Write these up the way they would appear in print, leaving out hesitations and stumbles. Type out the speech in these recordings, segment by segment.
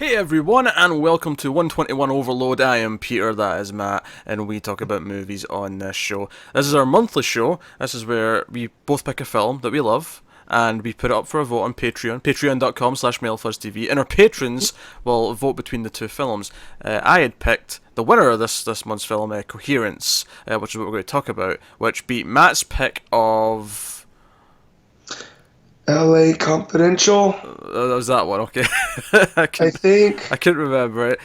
Hey everyone, and welcome to 121 Overload. I am Peter, that is Matt, and we talk about movies on this show. This is our monthly show. This is where we both pick a film that we love, and we put it up for a vote on Patreon, patreon.com/MailFuzzTV, and our patrons will vote between the two films. I had picked the winner of this month's film, Coherence, which is what we're going to talk about, which beat Matt's pick of... LA Confidential. That was that one, okay. I think. I couldn't remember it.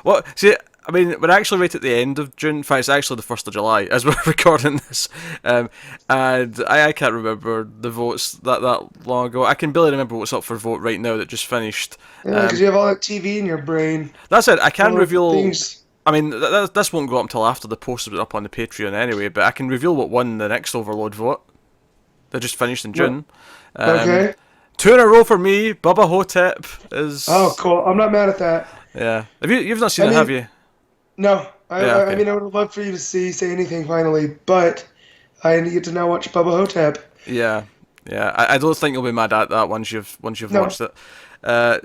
Well, see, I mean, we're actually right at the end of June. In fact, it's actually the 1st of July as we're recording this. And I can't remember the votes that long ago. I can barely remember what's up for vote right now that just finished. Yeah, because you have all that TV in your brain. That's it. I can reveal... Things. I mean, this won't go up until after the post is up on the Patreon anyway, but I can reveal what won the next Overload vote. That just finished in June. Okay. 2 in a row for me. Bubba Hotep is... Oh, cool. I'm not mad at that. Yeah. You've not seen it, have you? No. Yeah, okay. I mean, I would love for you to say anything finally, but I need to now watch Bubba Hotep. Yeah. I don't think you'll be mad at that once you've watched it.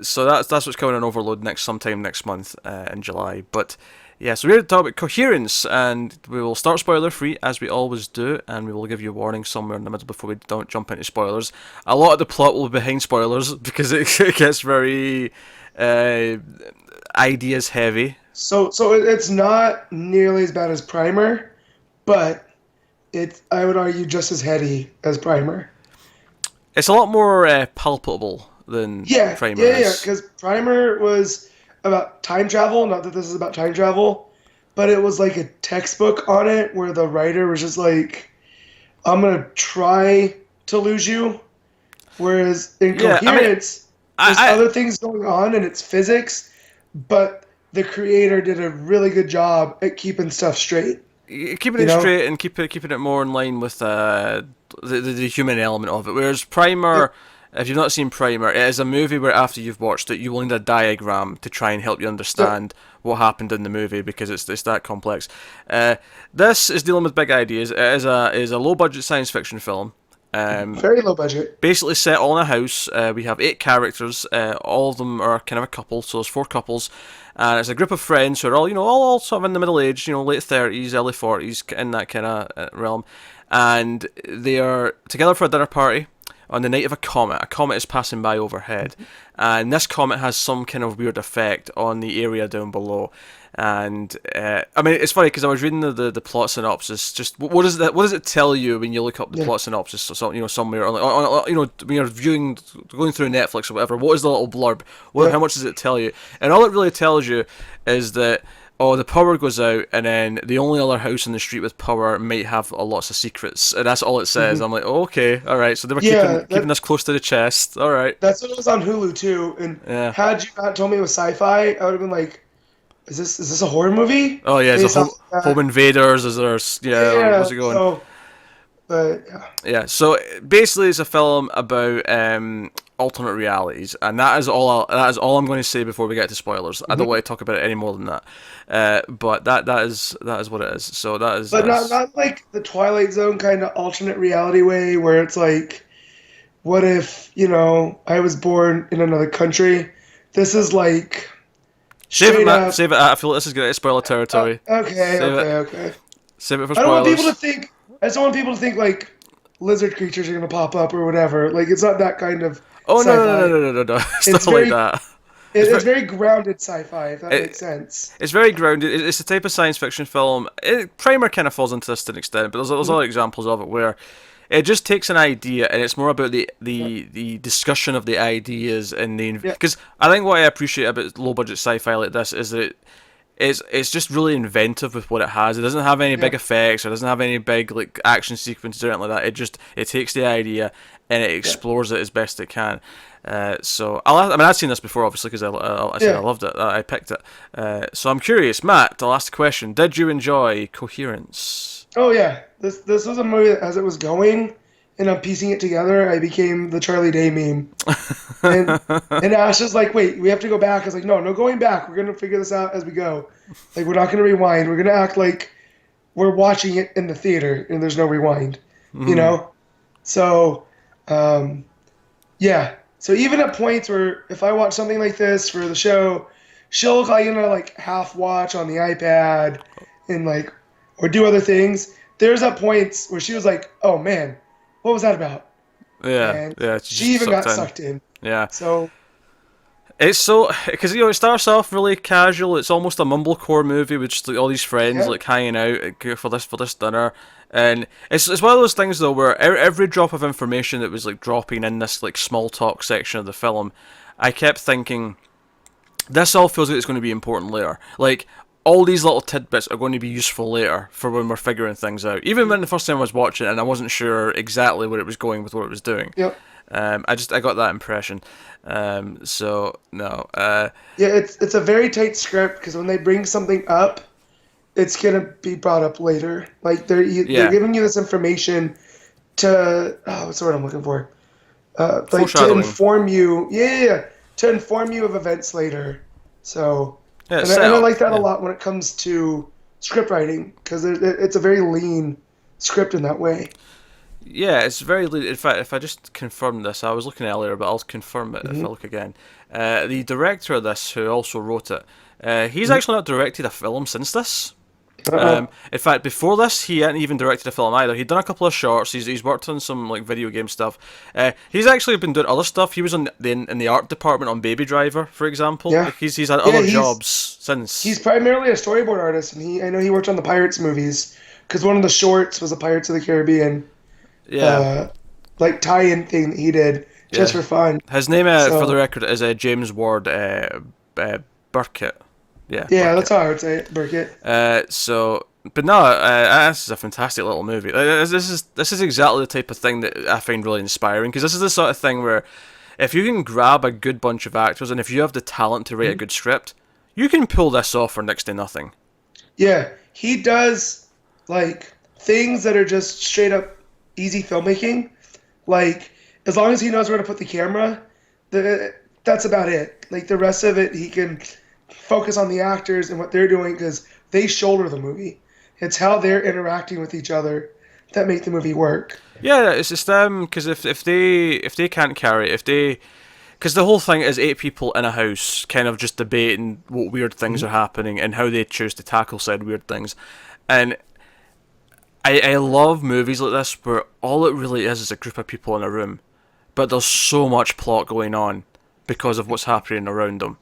So that's what's coming on Overload sometime next month in July. But yeah, so we're going to talk about Coherence, and we will start spoiler free as we always do, and we will give you a warning somewhere in the middle before we don't jump into spoilers. A lot of the plot will be behind spoilers because it gets very ideas heavy. So it's not nearly as bad as Primer, but I would argue just as heady as Primer. It's a lot more palpable than Primer is. Yeah, because Primer was about time travel. Not that this is about time travel, but it was like a textbook on it where the writer was just like, I'm going to try to lose you. Whereas in Coherence, there's other things going on and it's physics, but the creator did a really good job at keeping stuff straight. Keeping it straight and keeping it more in line with the human element of it. Whereas Primer... If you've not seen Primer, it is a movie where after you've watched it, you will need a diagram to try and help you understand what happened in the movie because it's that complex. This is dealing with big ideas. It is a low-budget science fiction film. Very low budget. Basically set all in a house. We have 8 characters. All of them are kind of a couple, so there's 4 couples. And it's a group of friends who are all sort of in the middle age, late 30s, early 40s, in that kind of realm. And they are together for a dinner party on the night of a comet. A comet is passing by overhead, and this comet has some kind of weird effect on the area down below. And I mean, it's funny because I was reading the plot synopsis. Just what does it tell you when you look up the plot synopsis? So somewhere on when you're going through Netflix or whatever. What is the little blurb? How much does it tell you? And all it really tells you is that, the power goes out, and then the only other house in the street with power might have lots of secrets, and that's all it says. I'm like, okay, all right. So they were keeping us close to the chest. All right. That's what it was on Hulu too. And had you not told me it was sci-fi, I would have been like, "Is this a horror movie?" Oh yeah, it's home invaders. Is there? How's it going? So basically, it's a film about alternate realities, and that is all I'm going to say before we get to spoilers. I don't want to talk about it any more than that. But that is what it is. So that is. But not like the Twilight Zone kind of alternate reality way, where it's like, what if I was born in another country? This is like. Save it, Matt. Save it. I feel like this is going to spoiler territory. Okay. Save it for spoilers. I don't want people to think like lizard creatures are going to pop up or whatever. Like, it's not that kind of sci-fi. No. It's not like that. It's very grounded sci-fi, if that makes sense. It's very grounded. It's the type of science fiction film. Primer kind of falls into this to an extent, but there's other examples of it where it just takes an idea and it's more about the discussion of the ideas and because I think what I appreciate about low-budget sci-fi like this is that it's just really inventive with what it has. It doesn't have any big effects or doesn't have any big like action sequences or anything like that. It takes the idea and it explores it as best it can. So I've seen this before, obviously, because I said I loved it. I picked it. So I'm curious, Matt. I'll ask the question: did you enjoy Coherence? Oh yeah, this was a movie that, as it was going, and I'm piecing it together, I became the Charlie Day meme. And Ash is like, wait, we have to go back. I was like, no going back. We're gonna figure this out as we go. Like, we're not gonna rewind. We're gonna act like we're watching it in the theater, and there's no rewind. So, yeah. So even at points where if I watch something like this for the show, she'll like like half watch on the iPad and like or do other things. There's at points where she was like, "Oh man, what was that about?" Yeah, And yeah, it's she just even sucked got in. sucked in. Yeah. So It's so because it starts off really casual. It's almost a mumblecore movie with just like, all these friends yeah, like hanging out for this dinner, and it's one of those things though where every drop of information that was like dropping in this like small talk section of the film, I kept thinking this all feels like it's going to be important later. Like all these little tidbits are going to be useful later for when we're figuring things out. Even when the first time I was watching it and I wasn't sure exactly where it was going with what it was doing. yep. I got that impression. So no. Yeah, it's a very tight script because when they bring something up, it's gonna be brought up later. Like they're Yeah. giving you this information to what's the word I'm looking for? Like to Foreshadowing. inform you. Yeah, to inform you of events later. So, Yeah, it's and set I up. like that a Yeah. lot when it comes to script writing because it's a very lean script in that way. Yeah, it's very. In fact, if I just confirm this, I was looking earlier, but I'll confirm it if I Hmm. look again. The director of this, who also wrote it, he's Hmm. actually not directed a film since this. Uh-uh. In fact, before this, he hadn't even directed a film either. He'd done a couple of shorts. He's worked on some like video game stuff. He's actually been doing other stuff. He was in the art department on Baby Driver, for example. Yeah, Like he's had yeah. other jobs since. He's primarily a storyboard artist, and I know he worked on the Pirates movies because one of the shorts was a Pirates of the Caribbean Yeah, uh, like tie-in thing that he did just yeah. for fun. His name, for the So record, is James Ward Byrkit. Yeah, yeah, that's Byrkit. how I would say it, Burkett. But no, this is a fantastic little movie. This is exactly the type of thing that I find really inspiring because this is the sort of thing where if you can grab a good bunch of actors and if you have the talent to write a Mhm. good script, you can pull this off for next to nothing. Yeah, he does like things that are just straight up easy filmmaking. Like as long as he knows where to put the camera, that's about it. Like the rest of it, he can focus on the actors and what they're doing because they shoulder the movie. It's how they're interacting with each other that make the movie work. Yeah, it's just them because if they can't carry it, if they because the whole thing is eight people in a house kind of just debating what weird things Mhm. are happening and how they choose to tackle said weird things, and I love movies like this where all it really is a group of people in a room, but there's so much plot going on because of what's happening around them.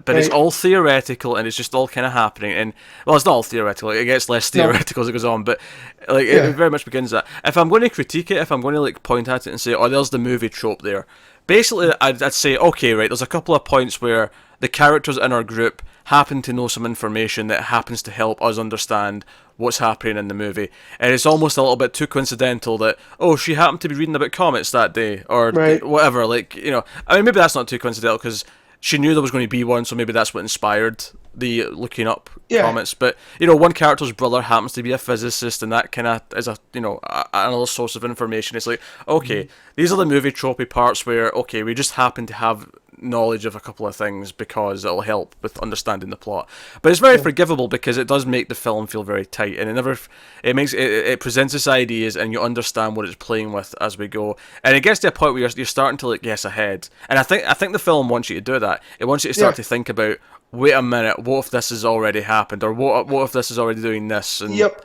But it's Right? all theoretical and it's just all kind of happening. And well, it's not all theoretical. It gets less No. theoretical as it goes on, but like it Yeah. very much begins that. If I'm going to critique it, if I'm going to like point at it and say, "Oh, there's the movie trope there," basically I'd say, "Okay, right, there's a couple of points where the characters in our group happen to know some information that happens to help us understand what's happening in the movie. And it's almost a little bit too coincidental that, oh, she happened to be reading about comets that day, or Right. whatever. Like, I mean, maybe that's not too coincidental because she knew there was going to be one, so maybe that's what inspired the looking up Yeah. comets. But, one character's brother happens to be a physicist, and that kind of is another source of information. It's like, okay, these are the movie tropey parts where, okay, we just happen to have knowledge of a couple of things because it'll help with understanding the plot. But it's very Yeah. forgivable because it does make the film feel very tight, and it presents its ideas, and you understand what it's playing with as we go, and it gets to a point where you're starting to like guess ahead. And I think the film wants you to do that. It wants you to start Yeah. to think about, wait a minute, what if this has already happened, or what if this is already doing this, and Yep.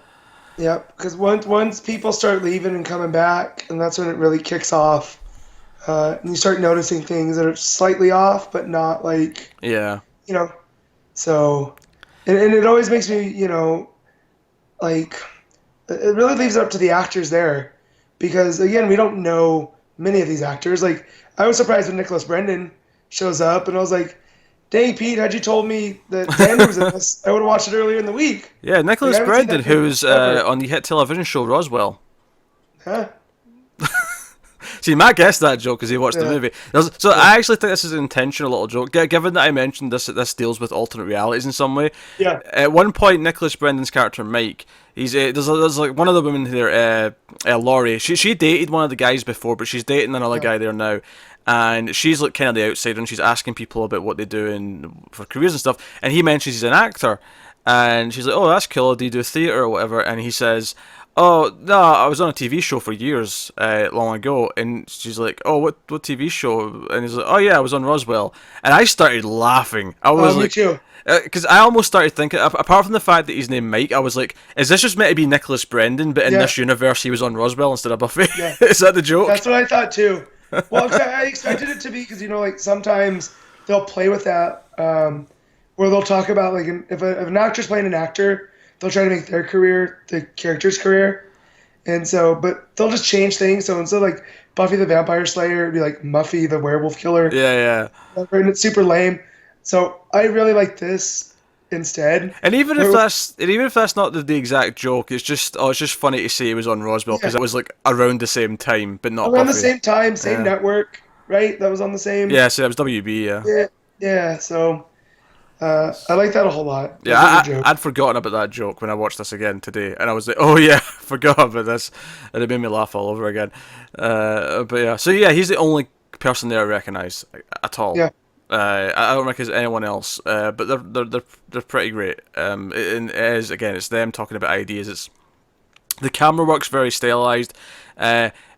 Yep. Because once people start leaving and coming back, and that's when it really kicks off. And you start noticing things that are slightly off, but not like yeah, you know. So, and it always makes me, like it really leaves it up to the actors there, because again, we don't know many of these actors. Like I was surprised when Nicholas Brendon shows up, and I was like, "Dang, Pete, had you told me that Xander was in this, I would have watched it earlier in the week." yeah. Like Nicholas I haven't seen Brendon, that kid who's forever. on the hit television show Roswell. Huh? See, Matt guessed that joke because he watched the Yeah. movie. So I actually think this is an intentional little joke. Given that I mentioned this deals with alternate realities in some way. Yeah. At one point, Nicholas Brendon's character Mike, there's like one of the women there, Laurie. She dated one of the guys before, but she's dating another Yeah. guy there now. And she's like kind of the outsider, and she's asking people about what they do for careers and stuff. And he mentions he's an actor, and she's like, "Oh, that's cool. Do you do theatre or whatever?" And he says, oh no, I was on a TV show for years, long ago, and she's like, oh, what TV show? And he's like, oh yeah, I was on Roswell, and I started laughing. I was Me like, too. because I almost started thinking, apart from the fact that he's named Mike, I was like, is this just meant to be Nicholas Brendon, but in Yeah, this universe he was on Roswell instead of Buffy? yeah. Is that the joke? That's what I thought too. Well, I expected it to be because like sometimes they'll play with that, where they'll talk about like if an actor's playing an actor, they'll try to make their career the character's career, and so but they'll just change things. So instead of like Buffy the Vampire Slayer, it'd be like Muffy the Werewolf Killer, Yeah, yeah. and it's super lame. So I really like this instead. And even if Where- that's not the exact joke, it's just funny to say it was on Roswell because Yeah, it was like around the same time, but not around the Buffy. same time, same Yeah. network, right? That was on the same. Yeah, so that was WB. Yeah. Yeah, yeah. So I like that a whole lot. Yeah, That's a good joke. I'd forgotten about that joke when I watched this again today, and I was like, "Oh yeah, forgot about this," and it made me laugh all over again. But yeah, so yeah, he's the only person there I recognise at all. Yeah, I don't recognise anyone else, but they're pretty great. And it is again, it's them talking about ideas. It's the camera work's very stylized.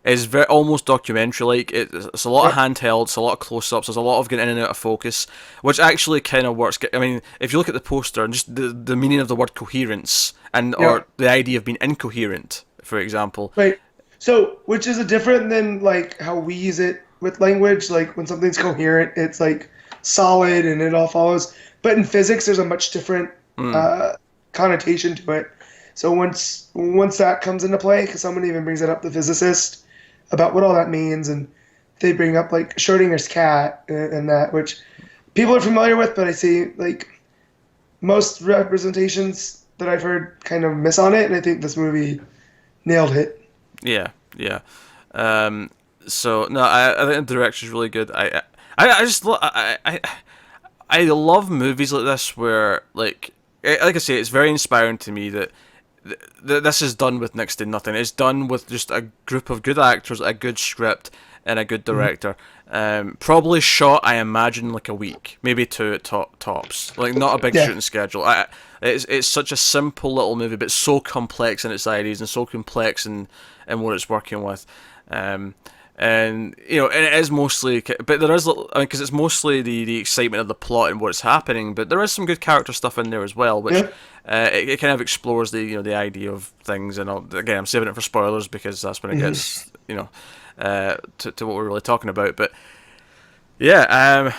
Is very almost documentary like. It's a lot of yeah, handheld, it's a lot of close ups, there's a lot of getting in and out of focus, which actually kind of works. I mean, if you look at the poster and just the meaning of the word coherence and yeah. or the idea of being incoherent, for example. Right. So, which is a different than like how we use it with language. Like when something's coherent, it's like solid and it all follows. But in physics, there's a much different connotation to it. So once that comes into play, because someone even brings it up, the physicist, about what all that means, and they bring up like Schrodinger's cat and that, which people are familiar with, but I see like most representations that I've heard kind of miss on it, and I think this movie nailed it. Yeah, yeah. So no, I think the direction's really good. I just I love movies like this where like I say, it's very inspiring to me that this is done with next to nothing. It's done with just a group of good actors, a good script, and a good director. Probably shot, I imagine, like a week, maybe two at tops. Like not a big Yeah, shooting schedule. It's such a simple little movie, but so complex in its ideas and so complex in what it's working with. And and it is mostly, but there is, I mean, because it's mostly the excitement of the plot and what's happening, but there is some good character stuff in there as well, which yeah, it kind of explores the idea of things. And again, I'm saving it for spoilers because that's when it gets to what we're really talking about. But yeah,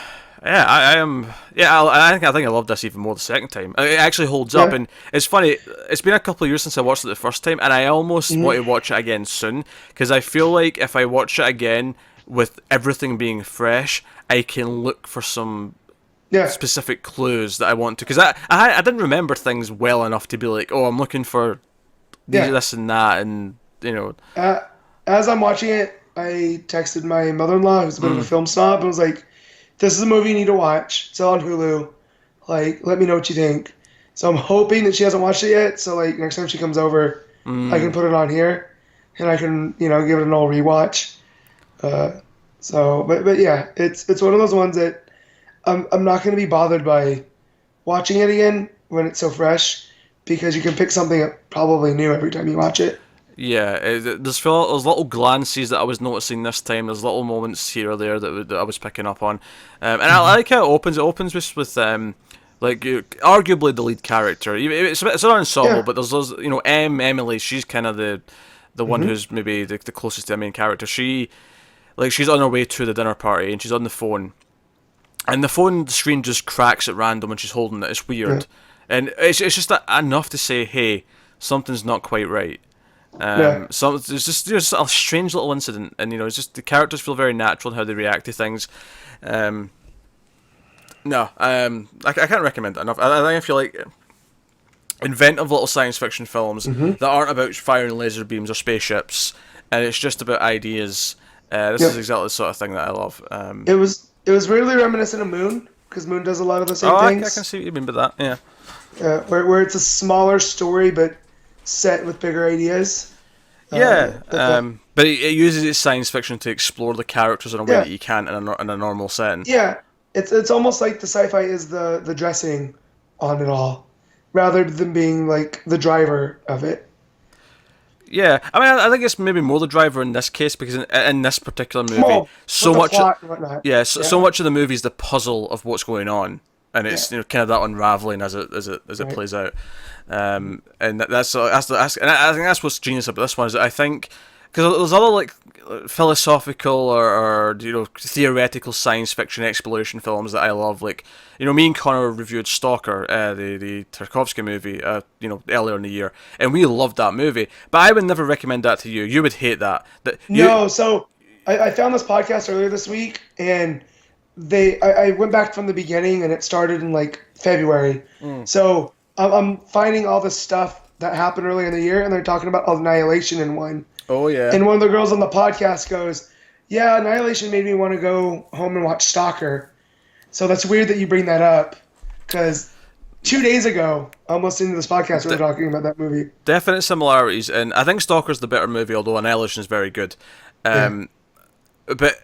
yeah, I am. Yeah, I think I loved this even more the second time. It actually holds up, yeah. and it's funny. It's been a couple of years since I watched it the first time, and I almost want to watch it again soon because I feel like if I watch it again with everything being fresh, I can look for some Yeah, specific clues that I want to. Because I didn't remember things well enough to be like, oh, I'm looking for yeah. this and that, and Uh, as I'm watching it, I texted my mother-in-law, who's a bit of a film snob, and was like, "This is a movie you need to watch. It's on Hulu. Like, let me know what you think." So I'm hoping that she hasn't watched it yet. So like next time she comes over, I can put it on here, and I can give it an old rewatch. But yeah, it's one of those ones that I'm not going to be bothered by watching it again when it's so fresh, because you can pick something up probably new every time you watch it. Yeah, there's little glances that I was noticing this time. There's little moments here or there that I was picking up on, and I like how it opens. It opens with arguably the lead character. It's an ensemble, Yeah. but there's those, Emily. She's kind of the one who's maybe the closest to the main character. She's on her way to the dinner party and she's on the phone, and the phone screen just cracks at random when she's holding it. It's weird, and it's just enough to say, hey, something's not quite right. Yeah. So it's just a strange little incident, and it's just the characters feel very natural in how they react to things. I can't recommend it enough. I think I feel like inventive little science fiction films that aren't about firing laser beams or spaceships, and it's just about ideas. This is Yep. exactly the sort of thing that I love. It was really reminiscent of Moon, because Moon does a lot of the same I things. can see what you mean by that. Yeah. Where it's a smaller story but set with bigger ideas. Yeah, But but it uses its science fiction to explore the characters in a way yeah, that you can't in a normal setting. yeah, it's almost like the sci-fi is the dressing on it all, rather than being like the driver of it. Yeah, I mean, I think it's maybe more the driver in this case because in this particular movie, Well, so with the much, plot and whatnot. yeah, Yeah. so much of the movie is the puzzle of what's going on, and Yeah. it's kind of that unraveling as it Right. plays out, and and I think that's what's genius about this one is that I think because there's other like philosophical or theoretical science fiction exploration films that I love. Like me and Connor reviewed Stalker, the Tarkovsky movie, earlier in the year, and we loved that movie. But I would never recommend that to you. You would hate that. That you No, so I found this podcast earlier this week, and I went back from the beginning, and it started in like February. So I'm finding all the stuff that happened earlier in the year, and they're talking about Annihilation in one. Oh yeah. And one of the girls on the podcast goes, "Yeah, Annihilation made me want to go home and watch Stalker." So that's weird that you bring that up, because 2 days ago, I'm listening to this podcast where they're talking about that movie. Definite similarities, and I think Stalker's the better movie, although Annihilation is very good. But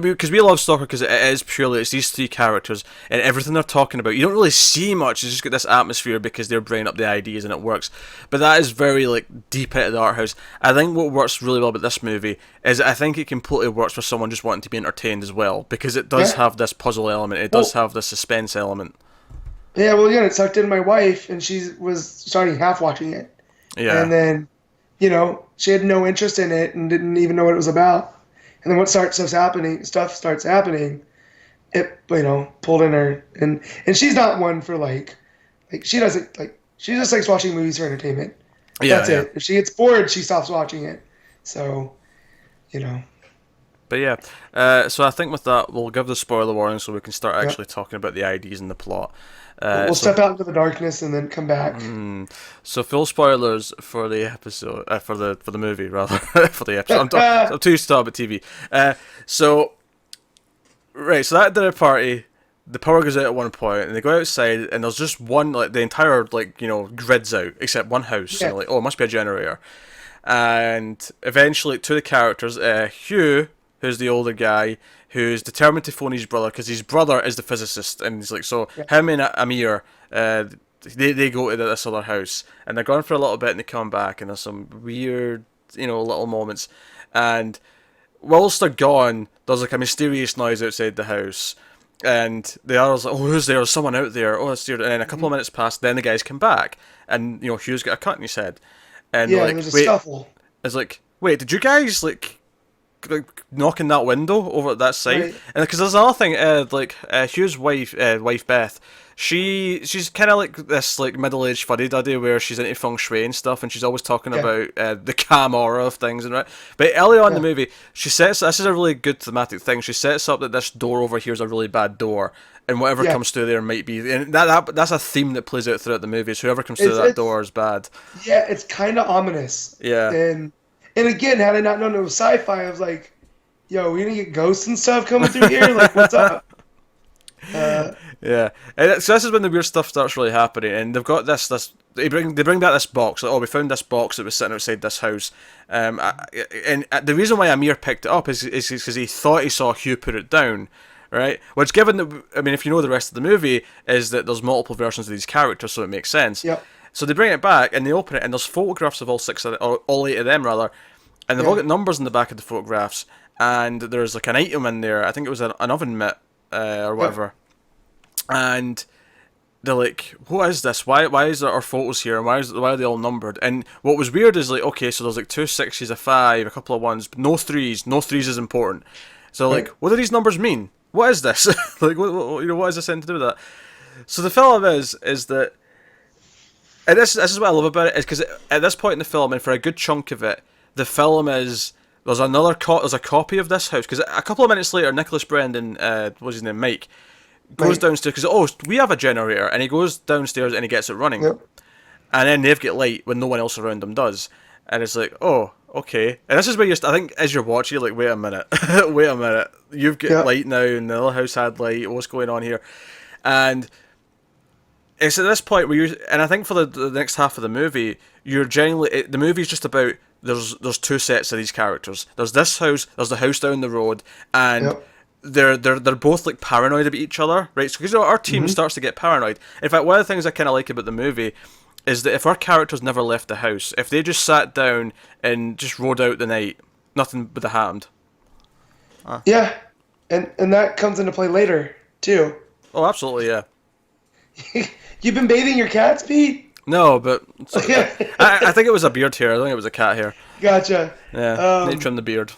because we love Stalker because it is purely it's these three characters and everything they're talking about. You don't really see much. You just get this atmosphere because they're bringing up the ideas and it works. But that is very like deep into the art house. I think what works really well about this movie is I think it completely works for someone just wanting to be entertained as well because it does have this puzzle element. It does have this suspense element. Yeah, well, again, it sucked in my wife, and she was starting half watching it. Yeah. And then, she had no interest in it and didn't even know what it was about. And then what stuff starts happening, it, pulled in her. And she's not one for, like she doesn't, she just likes watching movies for entertainment. Yeah, That's it. If she gets bored, she stops watching it. So, But yeah, so I think with that, we'll give the spoiler warning so we can start actually talking about the ideas and the plot. We'll step out into the darkness and then come back. So full spoilers for the episode, for the movie rather, for the episode. I'm too used to talk about TV. So that dinner party, the power goes out at one point, and they go outside, and there's just one, like the entire grid's out except one house. Yeah. And it must be a generator. And eventually, two of the characters, Hugh, who's the older guy, who's determined to phone his brother because his brother is the physicist, and he's like, him and Amir, they go to this other house, and they're gone for a little bit, and they come back, and there's some weird, little moments, and whilst they're gone, there's like a mysterious noise outside the house, and the other's like, oh, who's there? There's someone out there. Oh, it's there. And then a couple of minutes pass, then the guys come back, and Hugh's got a cut in his head, and there's a scuffle. It's like, wait, did you guys like knocking that window over at that side? Right. And because there's another thing, Hugh's wife Beth, she's kind of like this like middle-aged fuddy-duddy where she's into feng shui and stuff, and she's always talking about the calm aura of things and right. But early on in the movie, this is a really good thematic thing. She sets up that this door over here is a really bad door, and whatever comes through there might be, and that's a theme that plays out throughout the movie. So whoever comes through that door is bad. Yeah, it's kind of ominous. Yeah. And again, had I not known it was sci-fi, I was like, yo, we gonna get ghosts and stuff coming through here? Like, what's up? Yeah, and so this is when the weird stuff starts really happening, and they've got this they bring back this box. Like, oh, we found this box that was sitting outside this house, and the reason why Amir picked it up is because he thought he saw Hugh put it down, right? Which, given that, I mean, if you know the rest of the movie, is that there's multiple versions of these characters, so it makes sense. Yep. So they bring it back and they open it, and there's photographs of all all eight of them rather, and they've all got numbers in the back of the photographs, and there's like an item in there. I think it was an oven mitt or whatever. And they're like, what is this? Why is there our photos here? And why are they all numbered? And what was weird is like, okay, so there's like 2 6s, a 5, a couple of 1s, but no 3s. No 3s is important. So like, what do these numbers mean? What is this? Like, what is this anything to do with that? So the film is that, and this is what I love about it, is because at this point in the film, and for a good chunk of it, the film is, there's a copy of this house, because a couple of minutes later, Nicholas Brendon, what's his name, Mike, goes downstairs because we have a generator, and he goes downstairs and he gets it running, and then they've got light when no one else around them does, and it's like, oh, okay. And this is where I think as you're watching, you're like, wait a minute, you've got light now, and the other house had light. What's going on here? And it's at this point where and I think for the next half of the movie, the movie's just about there's 2 sets of these characters. There's this house, there's the house down the road, and they're both like paranoid about each other, right? So because our team starts to get paranoid. In fact, one of the things I kind of like about the movie is that if our characters never left the house, if they just sat down and just rode out the night, nothing would have happened. Yeah, and that comes into play later too. Oh, absolutely, yeah. You've been bathing your cats, Pete? No, but I think it was a beard hair. I don't think it was a cat hair. Gotcha. Yeah, they trimmed the beard.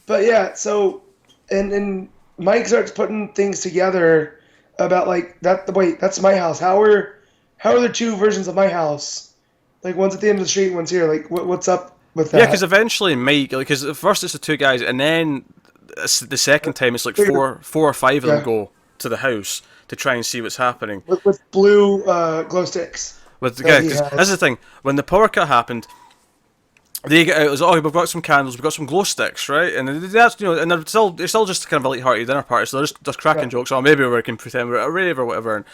But yeah, so and Mike starts putting things together about like that. Wait, that's my house. How are there two versions of my house? Like one's at the end of the street, one's here. Like what's up with that? Yeah, because eventually Mike, because at first it's the two guys, and then the second time it's like four or five of them go to the house to try and see what's happening. With blue glow sticks. With the guy, because that's the thing. When the power cut happened, they get out. It was, oh, we've got some candles, we've got some glow sticks, right? And that's, you know, and they're still just kind of a light-hearted dinner party, so they're just cracking jokes. Oh, maybe we can pretend we're at a rave or whatever. And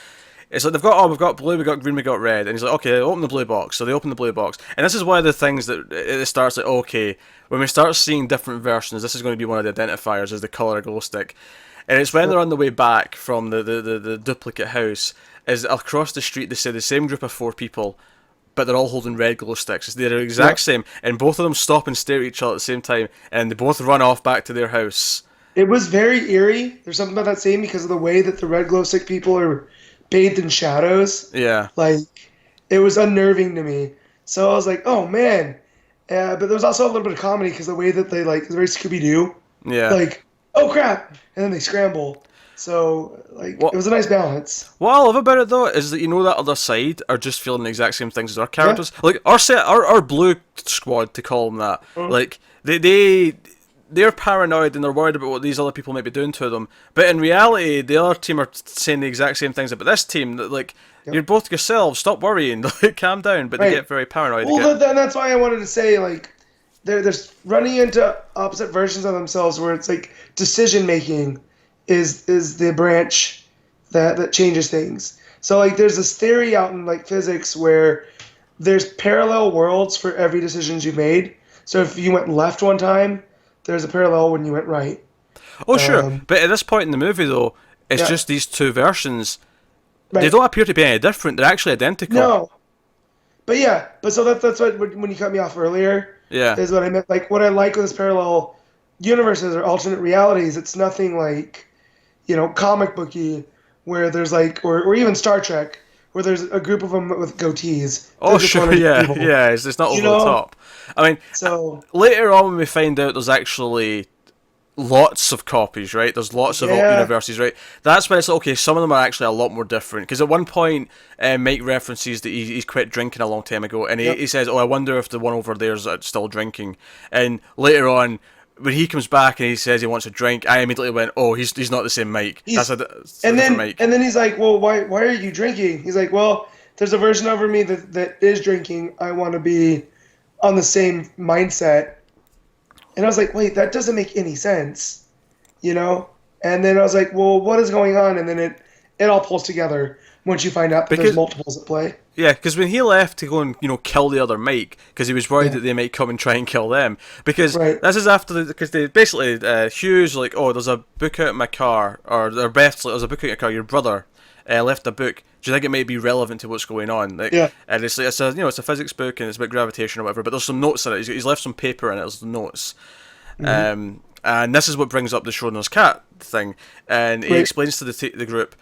it's like we've got blue, we've got green, we've got red. And he's like, okay, open the blue box. So they open the blue box, and this is one of the things that it starts like, okay, when we start seeing different versions, this is going to be one of the identifiers as the color glow stick. And it's when they're on the way back from the duplicate house, is across the street they say the same group of four people, but they're all holding red glow sticks. They're the exact same, and both of them stop and stare at each other at the same time, and they both run off back to their house. It was very eerie. There's something about that scene because of the way that the red glow stick people are bathed in shadows. Yeah. Like, it was unnerving to me. So I was like, oh man. But there was also a little bit of comedy because the way that they, like, it's very Scooby-Doo. Yeah. Like, oh crap! And then they scramble. So, like, it was a nice balance. What I love about it, though, is that you know that other side are just feeling the exact same things as our characters. Yeah. Like, our blue squad, to call them that, like, they're paranoid and they're worried about what these other people might be doing to them. But in reality, the other team are saying the exact same things about this team. That, like, you're both yourselves, stop worrying, calm down. But they get very paranoid. Well, that's why I wanted to say, like, they're running into opposite versions of themselves where it's like decision-making is the branch that changes things. So, like, there's this theory out in, like, physics where there's parallel worlds for every decision you've made. So if you went left one time, there's a parallel when you went right. Oh, sure. But at this point in the movie, though, it's just these two versions. Right. They don't appear to be any different. They're actually identical. No. But yeah, so that's what, when you cut me off earlier, is what I meant. Like, what I like with this parallel universes or alternate realities, it's nothing like, you know, comic booky, where there's like, or even Star Trek, where there's a group of them with goatees. Oh, sure, yeah. It's not over the top. I mean, so later on when we find out there's actually lots of copies, right? There's lots of universes, right? That's when it's like, okay, some of them are actually a lot more different. Because at one point, Mike references that he's quit drinking a long time ago, and he says, oh, I wonder if the one over there's still drinking. And later on, when he comes back and he says he wants a drink, I immediately went, oh, he's not the same Mike. That's a different Mike. And then he's like, well, why are you drinking? He's like, well, there's a version of me that is drinking. I want to be on the same mindset. And I was like, wait, that doesn't make any sense, you know? And then I was like, well, what is going on? And then it all pulls together once you find out that there's multiples at play. Yeah, because when he left to go and, you know, kill the other Mike, because he was worried that they might come and try and kill them. Because this is after, because they basically, Hugh's like, oh, there's a book out in my car, or Beth's like, there's a book out in your car, your brother left a book. Do you think it may be relevant to what's going on? Like, and it's like, it's a physics book and it's about gravitation or whatever, but there's some notes in it. He's left some paper in it, there's notes. And this is what brings up the Schrodinger's cat thing. And he explains to the group,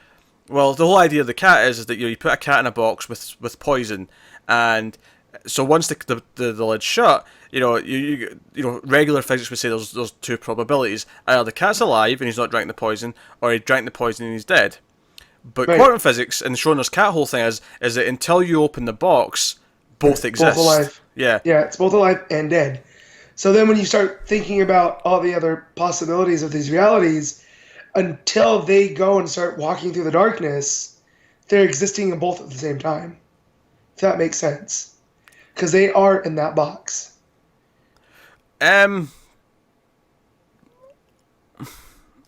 well, the whole idea of the cat is that you put a cat in a box with poison, and so once the lid's shut, you know regular physics would say there's two probabilities: either the cat's alive and he's not drank the poison, or he drank the poison and he's dead. But quantum physics and Schrodinger's cat whole thing is that until you open the box, both exist. Both alive. Yeah, it's both alive and dead. So then when you start thinking about all the other possibilities of these realities, until they go and start walking through the darkness, they're existing in both at the same time. If that makes sense. Because they are in that box. I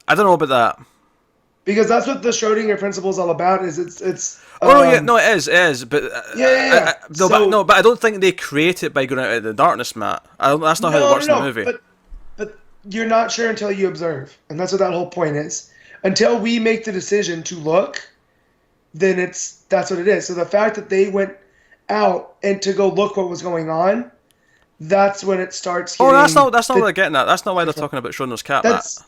don't know about that. Because that's what the Schrodinger principle is all about. Is it's it is, but but I don't think they create it by going out of the darkness, Matt. That's not how it works in the movie. But you're not sure until you observe, and that's what that whole point is. Until we make the decision to look, then that's what it is. So the fact that they went out and to go look what was going on, that's when it starts Oh, getting that's not what the they're getting at. That's not why they're different. talking about Schrodinger's cat. That. That's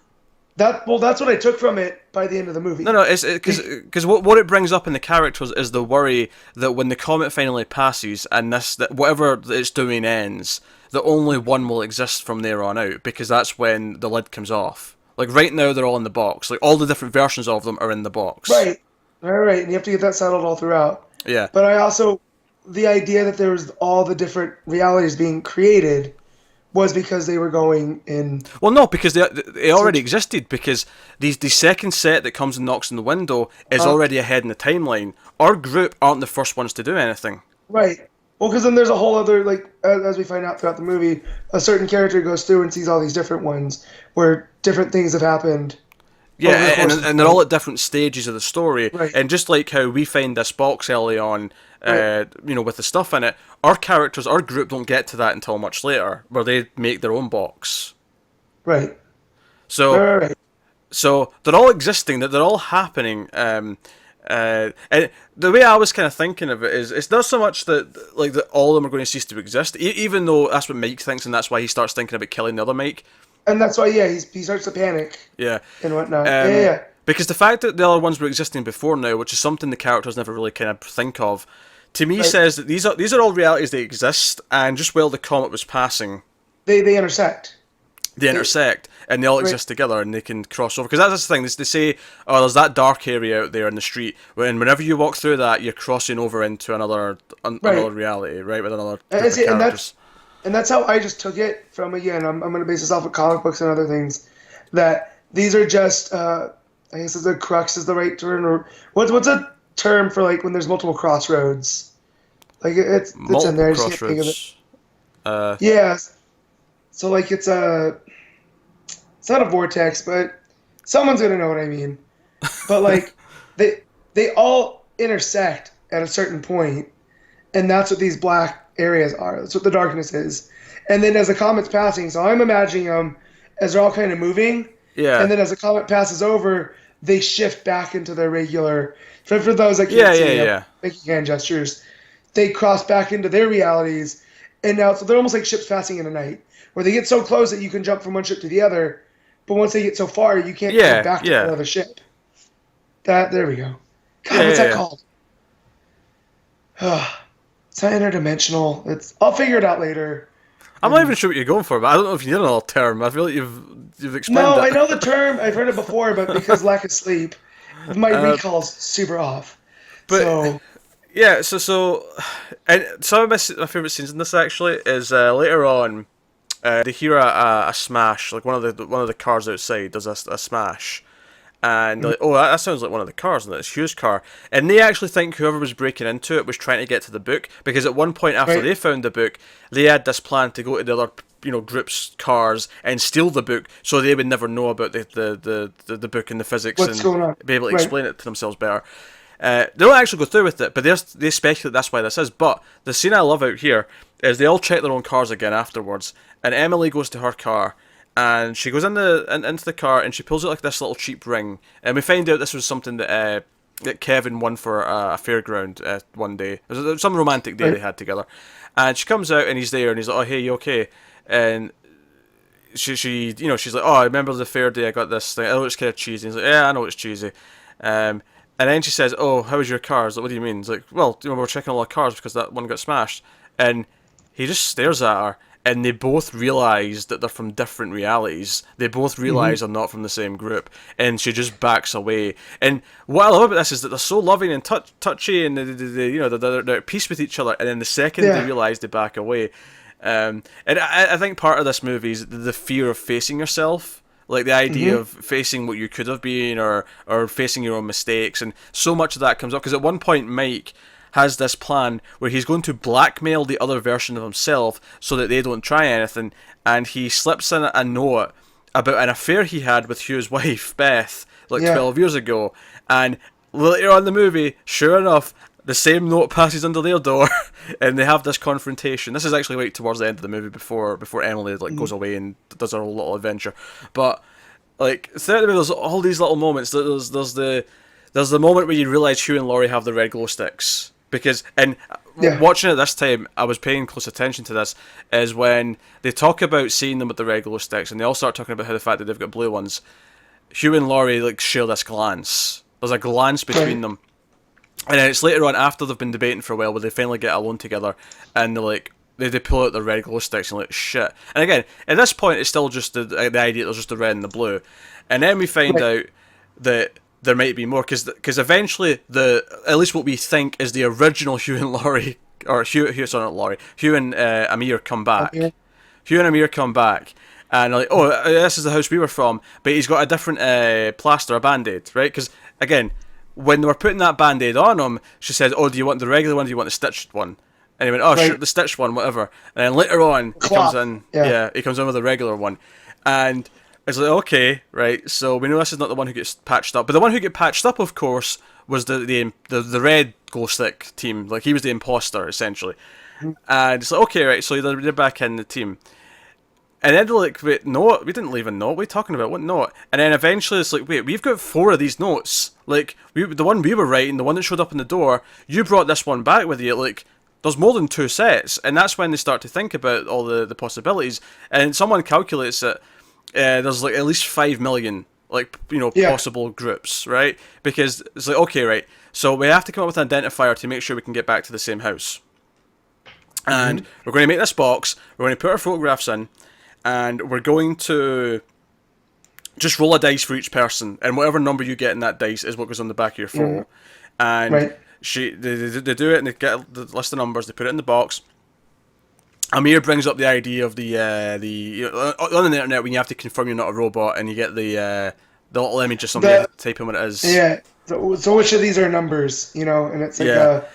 that's what I took from it by the end of the No, movie. no, it's because what it brings up in the characters is the worry that when the comet finally passes and that whatever it's doing ends, that only one will exist from there on out because that's when the lid comes off. Like right now, they're all in the box. Like all the different versions of them are in the box. Right. All right, and you have to get that settled all throughout. Yeah. But I also, the idea that there was all the different realities being created was because they were going in. Well, no, because they already existed. Because the second set that comes and knocks on the window is Uh, already ahead in the timeline. Our group aren't the first ones to do anything. right. Well, because then there's a whole other, like, as we find out throughout the movie, a certain character goes through and sees all these different ones where different things have happened Yeah, over the and, course of the and they're all film. at different stages of the story. Right. And just like how we find this box early on, Right. with the stuff in it, our characters, our group don't get to that until much later, where they make their own box. Right. Right. So, Right. Right. so they're all existing, that they're all happening. And the way I was kind of thinking of it is, it's not so much that all of them are going to cease to exist, even though that's what Mike thinks, and that's why he starts thinking about killing the other Mike. And that's why, yeah, he starts to panic Yeah. and whatnot. Yeah, yeah. Because the fact that the other ones were existing before now, which is something the characters never really kind of think of, to me Right. says that these are all realities that exist, and just while the comet was passing, They intersect. they intersect, and they all Right. exist together, and they can cross over. Because that's the thing, they say, oh, there's that dark area out there in the street, and whenever you walk through that, you're crossing over into another reality, right, with another And, group of see, and characters. that's how I just took it from, again, I'm going to base this off of comic books and other things, that these are just, I guess the crux is the right term, or what's a term for, like, when there's multiple crossroads? Like, it's in there, Multiple I just can't think of it. crossroads. Yeah, so, like, it's not a vortex, but someone's going to know what I mean. But, like, they all intersect at a certain point, and that's what these black areas are. That's what the darkness is. And then as the comet's passing, so I'm imagining them as they're all kind of moving, Yeah. and then as the comet passes over, they shift back into their regular. For those that Yeah, can't see, yeah, I'm yeah. making hand gestures. They cross back into their realities, and now so they're almost like ships passing in the night, where they get so close that you can jump from one ship to the other, but once they get so far, you can't Yeah, jump back to yeah. another ship. There we go. God, Yeah, what's yeah, that yeah. called? It's not interdimensional. I'll figure it out later. I'm not even sure what you're going for, but I don't know if you need another term. I feel like you've explained No, it. I know the term. I've heard it before, but because lack of sleep, my recall's super off. But So yeah, and some of my favorite scenes in this actually is later on. They hear a smash, like one of the cars outside does a smash, and they're like, oh, that sounds like one of the cars, and it's Hugh's car, and they actually think whoever was breaking into it was trying to get to the book, because at one point after Right. they found the book, they had this plan to go to the other group's cars and steal the book, so they would never know about the book and the physics what's and going on? be able to Right. explain it to themselves better. They don't actually go through with it, but they speculate that's why this is. But the scene I love out here is they all check their own cars again afterwards, and Emily goes to her car, and she goes into the car, and she pulls out like this little cheap ring, and we find out this was something that Kevin won for a fairground one day. It was some romantic day Right. they had together, and she comes out, and he's there, and he's like, "Oh, hey, you okay?" And she she's like, "Oh, I remember the fair day I got this thing. Oh, it's kind of cheesy." And he's like, "Yeah, I know it's cheesy." And then she says, "Oh, how was your car?" I was like, "What do you mean?" He's like, "Well, we're checking all our cars because that one got smashed." And he just stares at her, and they both realise that they're from different realities. They both realise they're not from the same group, and she just backs away. And what I love about this is that they're so loving and touchy, and they're at peace with each other. And then the second Yeah. they realise, they back away. And I think part of this movie is the fear of facing yourself. Like the idea of facing what you could have been, or facing your own mistakes, and so much of that comes up because at one point Mike has this plan where he's going to blackmail the other version of himself so that they don't try anything, and he slips in a note about an affair he had with Hugh's wife Beth like Yeah. 12 years ago, and later on in the movie, sure enough, the same note passes under their door, and they have this confrontation. This is actually right towards the end of the movie before Emily goes away and does her little adventure. But like throughout the movie, there's all these little moments. There's the moment where you realise Hugh and Laurie have the red glow sticks, because and Yeah. watching it this time, I was paying close attention to this, is when they talk about seeing them with the red glow sticks, and they all start talking about how the fact that they've got blue ones. Hugh and Laurie like share this glance. There's a glance between them. And then it's later on, after they've been debating for a while, where they finally get alone together, and they're like, they pull out their red glow sticks and like, shit. And again, at this point, it's still just the idea that there's just the red and the blue. And then we find out that there might be more, because eventually, at least what we think is the original Hugh and Laurie, or Hugh, sorry, not Laurie, Hugh and Amir come back. Okay. Hugh and Amir come back, and they're like, oh, this is the house we were from, but he's got a different plaster, a band-aid, right? Because, again, when they were putting that band-aid on him, she said, oh, do you want the regular one, or do you want the stitched one? And he went, oh, sure, the stitched one, whatever. And then later on, he comes in, he comes in with the regular one. And it's like, okay, right, so we know this is not the one who gets patched up. But the one who get patched up, of course, was the red glow stick team. Like, he was the imposter, essentially. And it's like, okay, right, so they're back in the team. And then they're like, wait, no, we didn't leave a note. What are you talking about? What note? And then eventually it's like, wait, we've got 4 of these notes. Like, the one we were writing, the one that showed up in the door, you brought this one back with you. Like, there's more than 2 sets. And that's when they start to think about all the possibilities. And someone calculates that there's like at least 5 million, like, possible groups, right? Because it's like, okay, right, so we have to come up with an identifier to make sure we can get back to the same house. And we're going to make this box, we're going to put our photographs in, and we're going to just roll a dice for each person, and whatever number you get in that dice is what goes on the back of your photo. And they do it, and they get the list of numbers, they put it in the box. Amir brings up the idea of the on the internet when you have to confirm you're not a robot, and you get the little image of somebody typing what it is. Yeah. So which of these are numbers? And it's like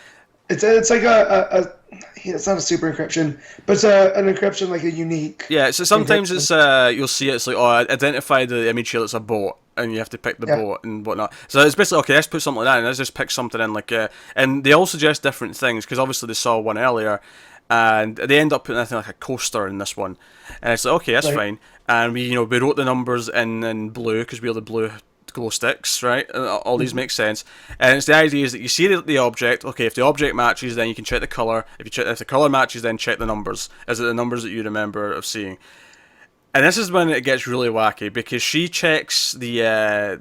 it's like a it's not a super encryption, but it's an encryption like a unique. Yeah. So sometimes it's you'll see it's like, identify the image here that's a boat, and you have to pick the boat and whatnot. So it's basically, okay, let's put something like that, and let's just pick something in like and they all suggest different things, because obviously they saw one earlier. And they end up putting, I think, like a coaster in this one, and it's like, okay, that's fine. And we wrote the numbers in blue because we are the blue glow sticks, right? And all these make sense. And it's the idea is that you see the object. Okay, if the object matches, then you can check the color. If the color matches, then check the numbers. Is it the numbers that you remember of seeing? And this is when it gets really wacky, because she checks because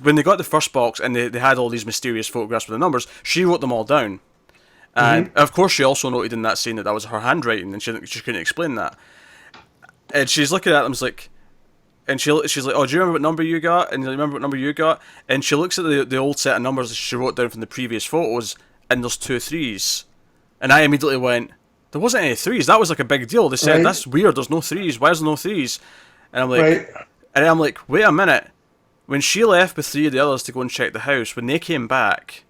when they got the first box and they had all these mysterious photographs with the numbers, she wrote them all down. And of course, she also noted in that scene that was her handwriting, and she couldn't explain that. And she's looking at them, and she's like, "Oh, do you remember what number you got?" And you remember what number you got? And she looks at the old set of numbers that she wrote down from the previous photos, and there's 2 3s. And I immediately went, "There wasn't any 3s. That was like a big deal." They said, "That's weird. There's no 3s. Why is there no 3s?" And I'm like, wait a minute. When she left with 3 of the others to go and check the house, when they came back,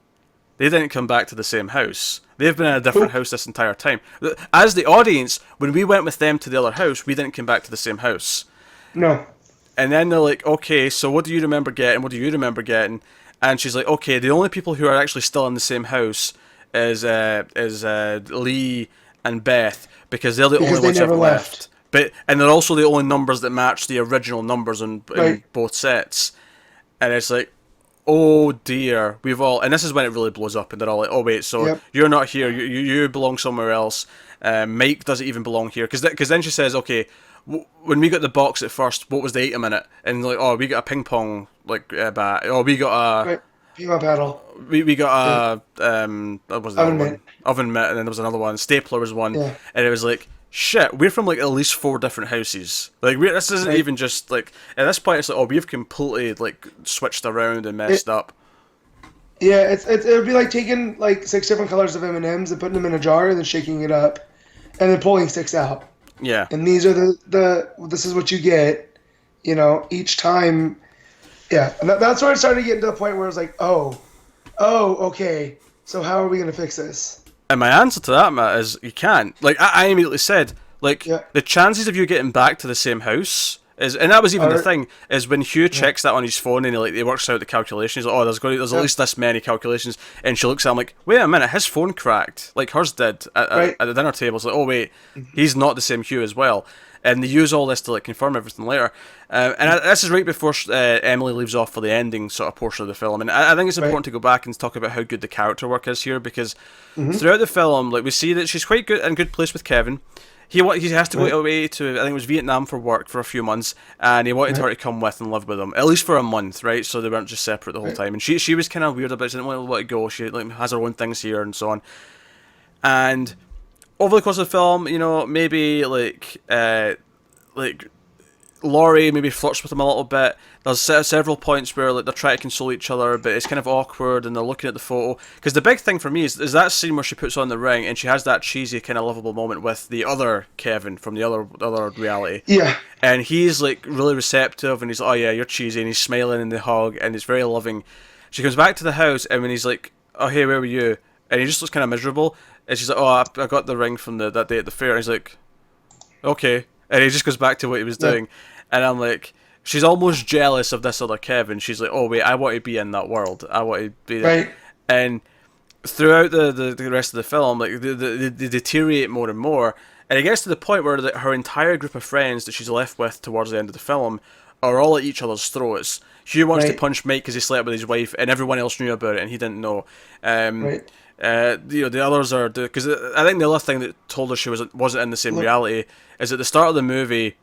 they didn't come back to the same house. They've been in a different house this entire time. As the audience, when we went with them to the other house, we didn't come back to the same house. No. And then they're like, okay, so what do you remember getting? What do you remember getting? And she's like, okay, the only people who are actually still in the same house is Lee and Beth, because they're the only ones who have left. And they're also the only numbers that match the original numbers in both sets. And it's like, oh dear, and this is when it really blows up, and they're all like, oh wait, so you're not here, you belong somewhere else. Mike doesn't even belong here, because then she says, okay, when we got the box at first, what was the item in it? And like, oh, we got a ping pong bat. Oh, we got a ping pong paddle. We got a what was that one? Oven mitt, and then there was another one. Stapler was one, and it was like, shit, we're from like at least 4 different houses. Like, this isn't even just like, at this point it's like, oh, we've completely like switched around and messed up. Yeah, it would be like taking like 6 different colors of M&Ms and putting them in a jar and then shaking it up, and then pulling 6 out. Yeah. And these are this is what you get, each time. Yeah, and that's where it started to get to the point where I was like, oh, okay, so how are we gonna fix this? And my answer to that, Matt, is you can't. Like, I immediately said, like, the chances of you getting back to the same house is, and that was even the thing, is when Hugh checks that on his phone and he works out the calculations. He's like, oh, there's at least this many calculations. And she looks at him like, wait a minute, his phone cracked, like hers did at the dinner table. It's like, oh wait, he's not the same Hugh as well. and they use all this to like confirm everything later. This is right before Emily leaves off for the ending sort of portion of the film, and I think it's important to go back and talk about how good the character work is here, because throughout the film, like we see that she's quite good in good place with Kevin. He has to go away to, I think it was Vietnam for work for a few months, and he wanted her to come with and live with him, at least for a month, right? So they weren't just separate the whole time. And she was kind of weird about it. She didn't want to let it go. She like has her own things here and so on. And over the course of the film, you know, maybe like Laurie maybe flirts with him a little bit. There's several points where like they're trying to console each other, but it's kind of awkward, and they're looking at the photo. Because the big thing for me is that scene where she puts on the ring and she has that cheesy kind of lovable moment with the other Kevin from the other reality. Yeah. And he's like really receptive, and he's like, oh yeah, you're cheesy, and he's smiling in the hug, and he's very loving. She comes back to the house, and when he's like, oh hey, where were you? And he just looks kind of miserable. And she's like, oh, I got the ring from that day at the fair. And he's like, okay. And he just goes back to what he was doing. And I'm like, she's almost jealous of this other Kevin. She's like, oh wait, I want to be in that world. I want to be there. Right. And throughout the rest of the film, like they deteriorate more and more. And it gets to the point where her entire group of friends that she's left with towards the end of the film are all at each other's throats. Hugh wants to punch Mike because he slept with his wife, and everyone else knew about it, and he didn't know. You know, the others are because I think the other thing that told her she wasn't in the same reality is at the start of the movie.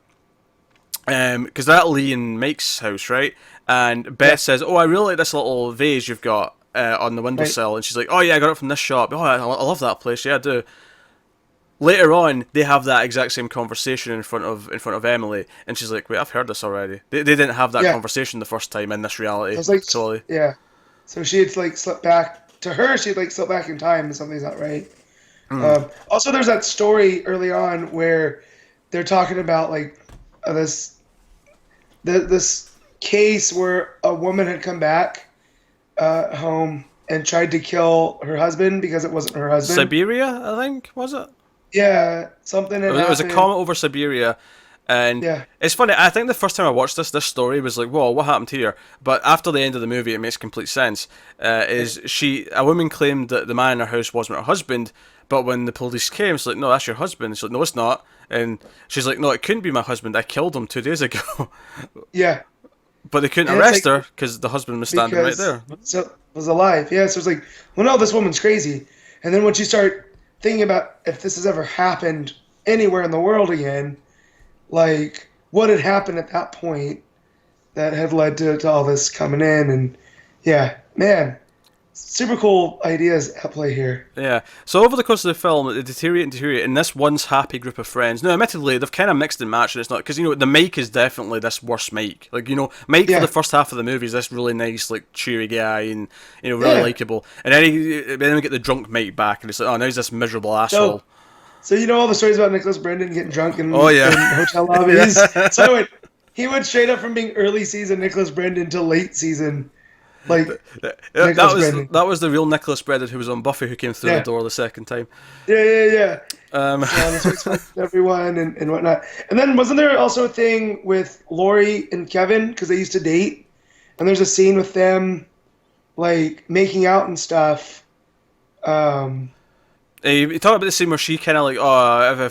Because they're at Lee and Mike's house, right? And Beth says, "Oh, I really like this little vase you've got on the windowsill," and she's like, "Oh yeah, I got it from this shop. Oh, I love that place. Yeah, I do." Later on, they have that exact same conversation in front of Emily, and she's like, "Wait, I've heard this already." They didn't have that conversation the first time in this reality. I was like, totally. Yeah. So she had like slipped back to her. She'd like slipped back in time, and something's not right. Also, there's that story early on where they're talking about like this case where a woman had come back home and tried to kill her husband because it wasn't her husband. Siberia, I think, was it? Yeah, something. It was a comet over Siberia, and it's funny. I think the first time I watched this story was like, "Whoa, what happened here?" But after the end of the movie, it makes complete sense. A woman claimed that the man in her house wasn't her husband, but when the police came, it's like, "No, that's your husband." It's like, "No, it's not." And she's like, "No, it couldn't be my husband. I killed him 2 days ago." Yeah. But they couldn't arrest her because the husband was standing right there. So was alive. Yeah. So it's like, well, no, this woman's crazy. And then once you start thinking about if this has ever happened anywhere in the world again, like what had happened at that point that had led to all this coming in, and yeah, man, super cool ideas at play here. Yeah. So over the course of the film, they deteriorate, and this once happy group of friends. Now, admittedly, they've kind of mixed and matched, and it's not because you know the Mike is definitely this worse Mike. Like you know, Mike for the first half of the movie is this really nice, like cheery guy, and you know really likable. And then we get the drunk Mike back, and it's like, oh, now he's this miserable asshole. So you know all the stories about Nicholas Brendon getting drunk in hotel lobbies. So he went straight up from being early season Nicholas Brendon to late season. Like that was the real Nicholas Brendon who was on Buffy who came through the door the second time. Yeah. Everyone and whatnot. And then wasn't there also a thing with Laurie and Kevin because they used to date? And there's a scene with them like making out and stuff. You talk about the scene where she kind of like, oh,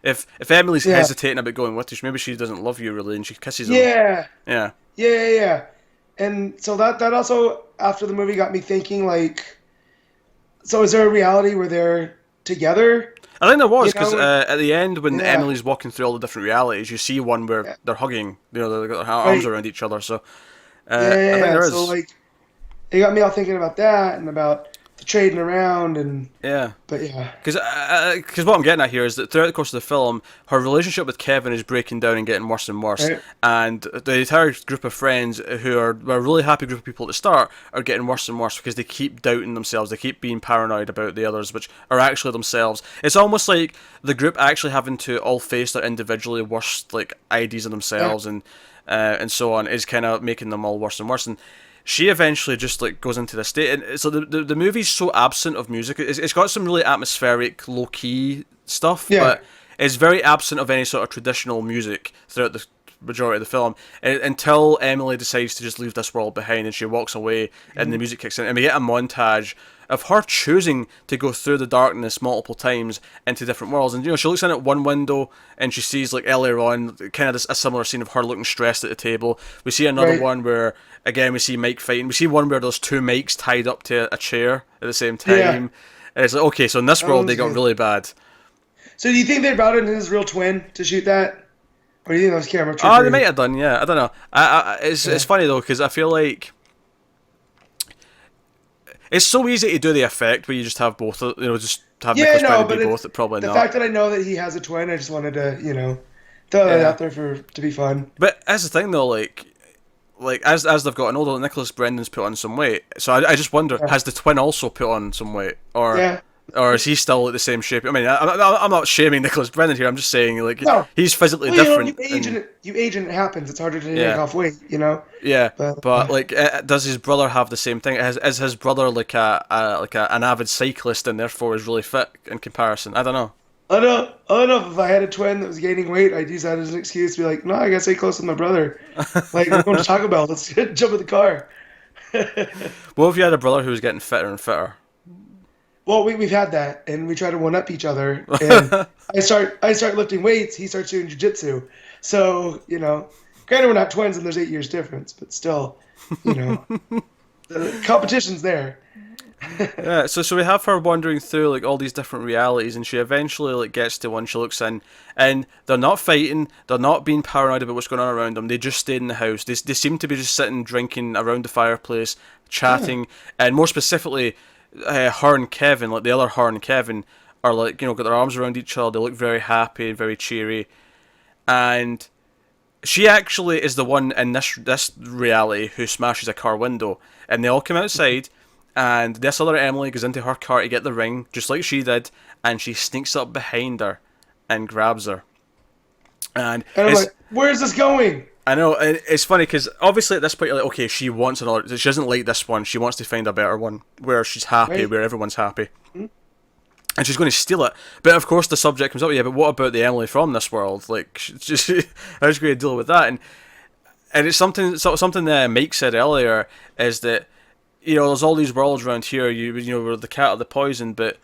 if Emily's hesitating about going with you, maybe she doesn't love you really, and she kisses him. Yeah. And so that also, after the movie, got me thinking, like, so is there a reality where they're together? I think there was, because at the end, when Emily's walking through all the different realities, you see one where they're hugging, you know, they've got their arms around each other, so I think there is. So, like, it got me all thinking about that, and about the trading around, and because what I'm getting at here is that throughout the course of the film, her relationship with Kevin is breaking down and getting worse and worse, and the entire group of friends who are a really happy group of people at the start are getting worse and worse because they keep doubting themselves, they keep being paranoid about the others, which are actually themselves. It's almost like the group actually having to all face their individually worst like ideas of themselves and so on is kind of making them all worse and worse. And she eventually just like goes into this state, and so the movie's so absent of music. It's got some really atmospheric, low key stuff, but it's very absent of any sort of traditional music throughout the majority of the film until Emily decides to just leave this world behind, and she walks away, and the music kicks in, and we get a montage of her choosing to go through the darkness multiple times into different worlds. And she looks in at one window and she sees, like, earlier on kind of a similar scene of her looking stressed at the table. We see another one where, again, we see Mike fighting. We see one where there's two Mikes tied up to a chair at the same time. Yeah. And it's like, okay, so in this world they got really bad. So do you think they brought in his real twin to shoot that? Or do you think that was camera trickery? Oh, they might have done, yeah. I don't know. It's funny, though, because I feel like it's so easy to do the effect where you just have both, just have Nicholas Brendon be both, probably the not. The fact that I know that he has a twin, I just wanted to, throw that out there to be fun. But that's the thing, though, like as they've gotten older, Nicholas Brendon's put on some weight. So I just wonder, has the twin also put on some weight? Or is he still at the same shape? I mean, I'm not shaming Nicholas Brendon here. I'm just saying, like, he's physically different. You age and it happens. It's harder to take off weight, Yeah, but like, does his brother have the same thing? Is his brother like an avid cyclist and therefore is really fit in comparison? I don't know. I don't know if I had a twin that was gaining weight, I'd use that as an excuse to be like, no, I gotta stay close with my brother. Like, we're going to Taco Bell. Let's jump in the car. What if you had a brother who was getting fitter and fitter? Well, we've had that, and we try to one up each other. And I start lifting weights. He starts doing jiu-jitsu. So, granted we're not twins and there's 8 years difference, but still, the competition's there. Yeah, so we have her wandering through, like, all these different realities, and she eventually, like, gets to one. She looks in, and they're not fighting. They're not being paranoid about what's going on around them. They just stayed in the house. They seem to be just sitting, drinking around the fireplace, chatting, and more specifically, her and Kevin, like the other her and Kevin, are like, got their arms around each other. They look very happy, very cheery, and she actually is the one in this reality who smashes a car window, and they all come outside. And this other Emily goes into her car to get the ring, just like she did, and she sneaks up behind her and grabs her. And I'm like, where's this going? I know, and it's funny because obviously at this point you're like, okay, she wants another. She doesn't like this one. She wants to find a better one where she's happy, where everyone's happy, and she's going to steal it. But of course the subject comes up, but what about the Emily from this world? Like, how's she going to deal with that? And it's something that Mike said earlier is that, there's all these worlds around here. We're the cat or the poison, but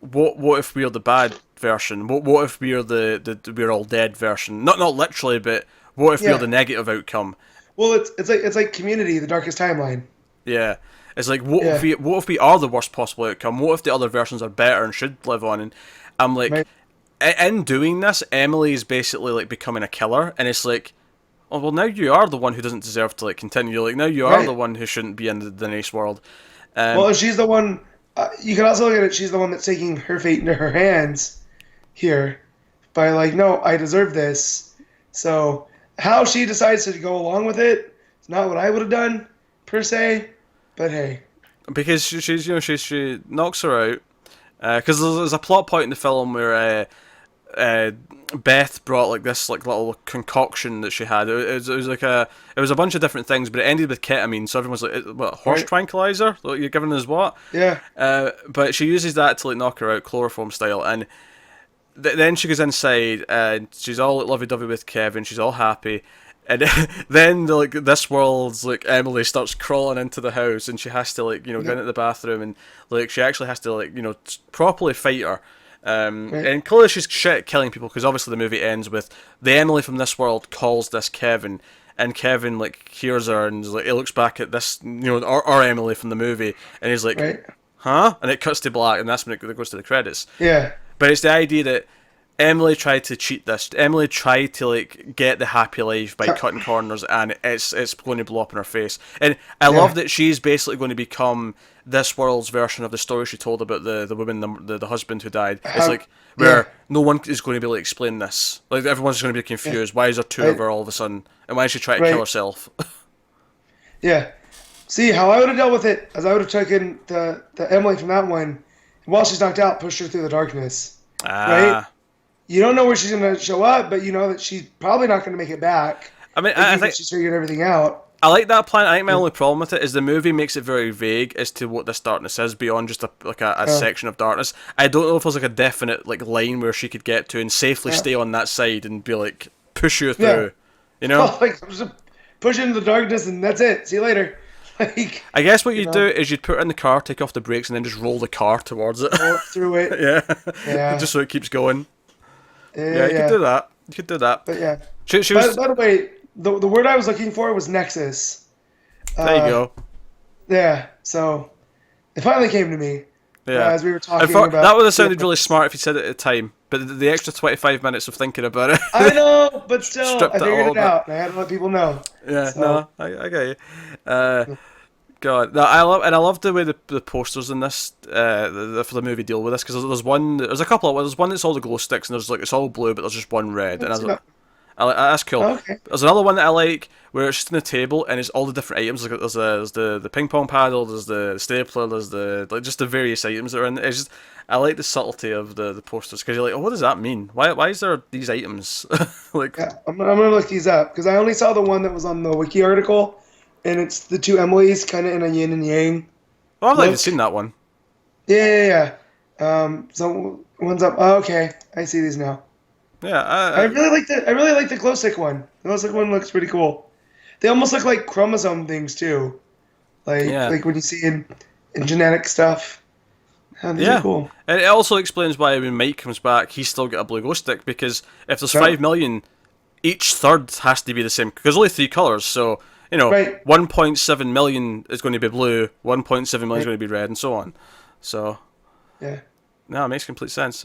what if we're the bad version? What if we're the we're all dead version? Not literally, but what if we're the negative outcome? Well, it's like Community, the darkest timeline. Yeah, it's like what if we are the worst possible outcome? What if the other versions are better and should live on? And I'm like, in doing this, Emily is basically like becoming a killer, and it's like, oh, well, now you are the one who doesn't deserve to, like, continue. Like, now you are the one who shouldn't be in the nice world. Well, she's the one. You can also look at it. She's the one that's taking her fate into her hands here by, like, no, I deserve this. So how she decides to go along with it is not what I would have done per se. But hey, because she knocks her out because there's a plot point in the film where Beth brought like this like little concoction that she had. It was a bunch of different things, but it ended with ketamine. So everyone's like, "What, horse tranquilizer? Like, you're giving us what?" Yeah. But she uses that to like knock her out, chloroform style, and then she goes inside and she's all like, lovey-dovey with Kevin. She's all happy, and then this world's like Emily starts crawling into the house, and she has to like go into the bathroom, and like she actually has to like properly fight her. And clearly she's shit at killing people because obviously the movie ends with the Emily from this world calls this Kevin, and Kevin like hears her and like he looks back at this our Emily from the movie, and he's like, huh? And it cuts to black, and that's when it goes to the credits. Yeah. But it's the idea that Emily tried to cheat this. Emily tried to like get the happy life by cutting corners, and it's going to blow up in her face. And I love that she's basically going to become this world's version of the story she told about the woman, the husband who died. It's like where no one is going to be able to explain this. Like everyone's going to be confused. Why is there two of her all of a sudden? And why is she trying to kill herself? Yeah. See, how I would have dealt with it is I would have taken the Emily from that one, and while she's knocked out, pushed her through the darkness. Right? You don't know where she's going to show up, but you know that she's probably not going to make it back. I mean, I think she's figured everything out. I like that plan. I think my only problem with it is the movie makes it very vague as to what this darkness is beyond just a section of darkness. I don't know if there's like a definite like line where she could get to and safely stay on that side and be like push you through. You know, like just push into the darkness and that's it. See you later. Like, I guess what you'd know, do is you'd put it in the car, take off the brakes, and then just roll the car towards it. roll it through it. Yeah. Yeah. Just so it keeps going. Yeah, Yeah, you could yeah. do that. You could do that. But yeah. She By, was. by the way, the word I was looking for was nexus. There you Uh, go. yeah. So it finally came to me Yeah. as we were In talking fact, about. that would have sounded really smart if you said it at the time, but the extra 25 minutes of thinking about it I know, but still, stripped I it a figured little it bit. out, and I had to let people know. Yeah, So, no, I get you. God, no, I love the way the posters in this for the movie deal with this, because there's a couple of there's one that's all the glow sticks and there's like it's all blue but there's just one red, and that's cool. okay. There's another one that I like where it's just on the table and it's all the different items. Like there's the ping pong paddle, there's the stapler, there's the like just the various items that are in it. It's just I like the subtlety of the posters because you're like, oh, what does that mean? Why is there these items? Like, Yeah, I'm gonna look these up because I only saw the one that was on the wiki article, and it's the two Emilys kind of in a yin and yang. oh, I've not even Look. seen that one. Yeah. So one's up. Oh, okay, I see these now. Yeah, I really like the glow stick one. The glow stick one looks pretty cool. They almost look like chromosome things too, Yeah. like when you see in genetic stuff. These yeah. are cool. And it also explains why when Mike comes back, he's still got a blue glow stick because if there's Right. 5 million, each third has to be the same. Because only 3 colors, so Right. 1.7 million is going to be blue, 1.7 million is Right. going to be red, and so on. So Yeah. no, it makes complete sense.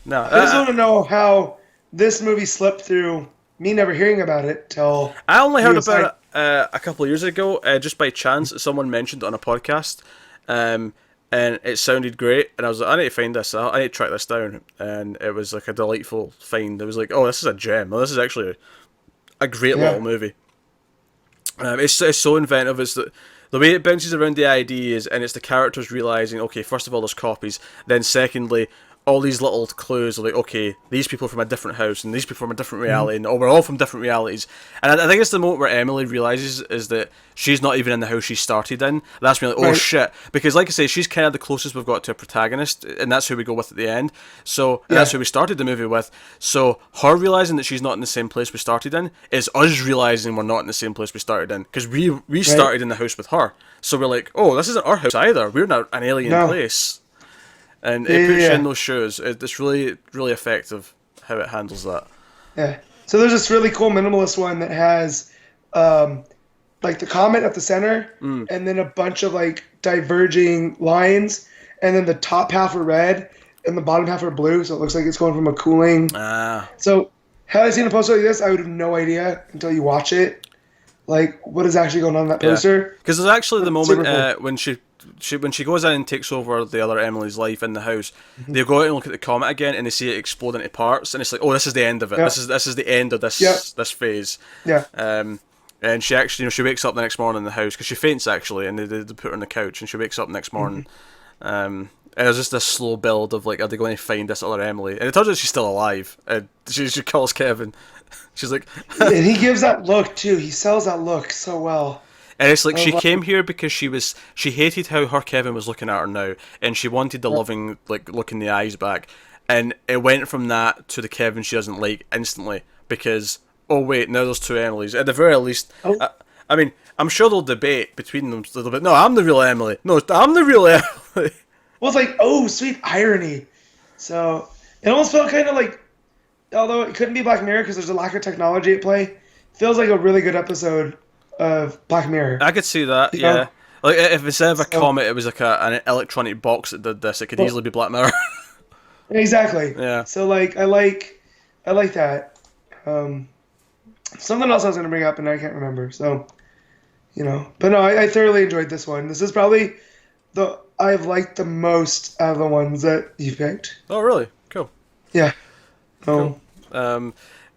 No, I just want to know how this movie slipped through me never hearing about it till I only heard you about aside- it a couple of years ago, just by chance. Someone mentioned it on a podcast, and it sounded great. And I was like, I need to find this. I need to track this down. And it was like a delightful find. It was like, oh, this is a gem. Well, this is actually a great Yeah. little movie. It's so inventive. It's the way it bounces around the ideas, and it's the characters realizing, okay, first of all, there's copies. Then, secondly, all these little clues are like, okay, these people are from a different house, and these people from a different reality, and we're all from different realities. And I think it's the moment where Emily realizes is that she's not even in the house she started in. That's me like, oh Right. shit, because like I say, she's kind of the closest we've got to a protagonist, and that's who we go with at the end. So and that's Yeah. who we started the movie with. So her realizing that she's not in the same place we started in is us realizing we're not in the same place we started in, because we started in the house with her. So we're like, oh, this isn't our house either. We're in an alien No. place. And it puts you Yeah. in those shoes. It's really, really effective how it handles that. Yeah. So there's this really cool minimalist one that has like the comet at the center and then a bunch of like diverging lines, and then the top half are red and the bottom half are blue, so it looks like it's going from a cooling. So had I seen a poster like this, I would have no idea until you watch it, like what is actually going on in that poster. Because there's actually the Super moment cool. when she goes in and takes over the other Emily's life in the house. They go out and look at the comet again, and they see it explode into parts, and it's like, oh, this is the end of it. Yeah. This is the end of this Yeah. this phase. Yeah. And she actually, she wakes up the next morning in the house because she faints actually, and they put her on the couch, and she wakes up next morning. And there's just this slow build of like, are they going to find this other Emily? And it turns out she's still alive. And she calls Kevin. She's like, And he gives that look too. He sells that look so well. and it's like she love came here because she hated how her Kevin was looking at her now, and she wanted the loving look in the eyes back, and it went from that to the Kevin she doesn't like instantly because, oh wait, now there's two Emilys. At the very least, Oh. I mean, I'm sure they'll debate between them a little bit. No, I'm the real Emily. No, I'm the real Emily. Well, it's like, oh, sweet irony. So it almost felt kind of like, although it couldn't be Black Mirror because there's a lack of technology at play, feels like a really good episode of Black Mirror. I could see that. You Yeah. know? Like if instead of a comet, it was like an electronic box that did this. It could Well- easily be Black Mirror. Exactly. Yeah. So like, I like that. Something else I was gonna bring up and I can't remember. So, but no, I thoroughly enjoyed this one. This is probably the I've liked the most out of the ones that you picked. Oh, really? Cool. Yeah. Oh.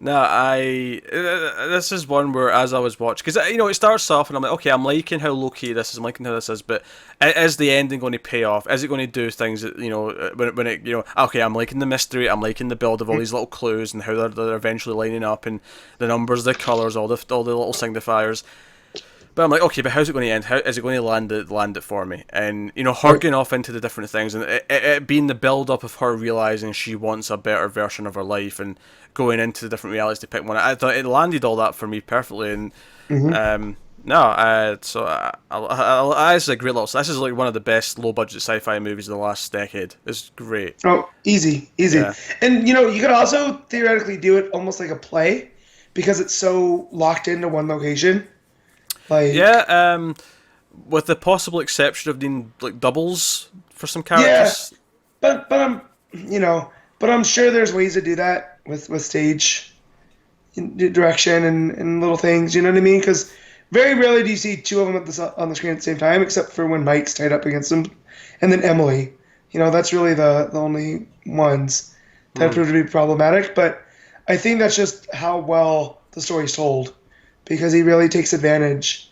This is one where as I was watching, because it starts off and I'm like, okay, I'm liking how low key this is, I'm liking how this is, but is the ending going to pay off? Is it going to do things that when it okay, I'm liking the mystery, I'm liking the build of all these little clues and how they're eventually lining up and the numbers, the colors, all the little signifiers. But I'm like, okay, but how's it going to end? How is it going to land it for me? And her going off into the different things, and it being the build up of her realizing she wants a better version of her life, and going into the different realities to pick one. I thought it landed all that for me perfectly, and No, this is a great little. This is like one of the best low budget sci-fi movies of the last decade. It's great. Oh, easy, easy. Yeah, And you could also theoretically do it almost like a play because it's so locked into one location. yeah. Like, With the possible exception of needing like doubles for some yeah, characters. but I'm sure there's ways to do that with stage direction and little things. You know what I mean? Because very rarely do you see two of them on the screen at the same time, except for when Mike's tied up against them, and then Emily. That's really the only ones that Mm. prove to be problematic. But I think that's just how well the story's told, because he really takes advantage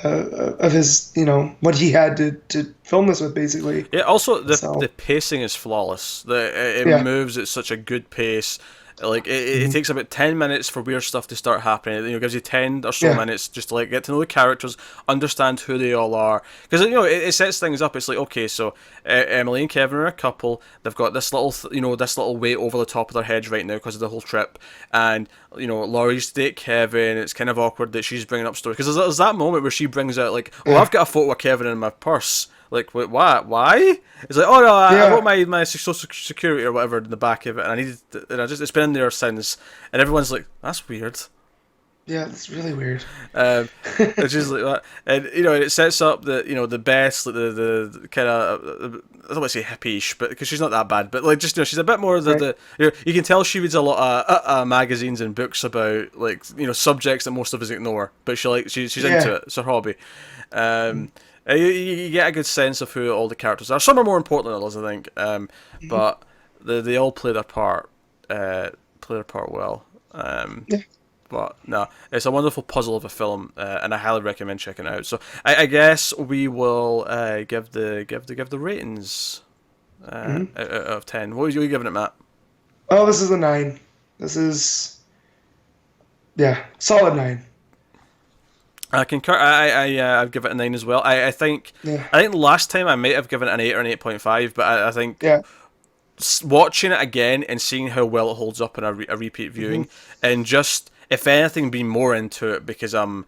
of his, what he had to film this with, basically. Yeah. Also, the So pacing is flawless. It yeah, moves at such a good pace. Like it takes about 10 minutes for weird stuff to start happening. It gives you 10 or so minutes just to like get to know the characters, understand who they all are. Because it sets things up. It's like, okay, so Emily and Kevin are a couple. They've got this little this little weight over the top of their heads right now because of the whole trip. And Laurie's date Kevin. It's kind of awkward that she's bringing up stories because there's that moment where she brings out like, oh, yeah, I've got a photo of Kevin in my purse. Like, wait, what? Why? It's like, oh no, I yeah, wrote my social security or whatever in the back of it, and I needed, and it's been in there since, and everyone's like, that's weird. yeah. It's really weird. It's just like that, and it sets up the best, like the kind of I don't want to say hippie-ish, but because she's not that bad, but like just she's a bit more Right. you can tell she reads a lot of magazines and books about like subjects that most of us ignore, but she's into Yeah. it. It's her hobby. You get a good sense of who all the characters are. Some are more important than others, I think, but they all play their part, well. Yeah. But no, it's a wonderful puzzle of a film, and I highly recommend checking it out. So I guess we will give the ratings out of 10. What are you giving it, Matt? Oh, this is a 9. This is, yeah, solid 9. I concur. I'd give it a 9 as well. Yeah. I think last time I might have given it an 8 or an 8.5, but I think Yeah. watching it again and seeing how well it holds up in a repeat viewing, and just if anything being more into it because I'm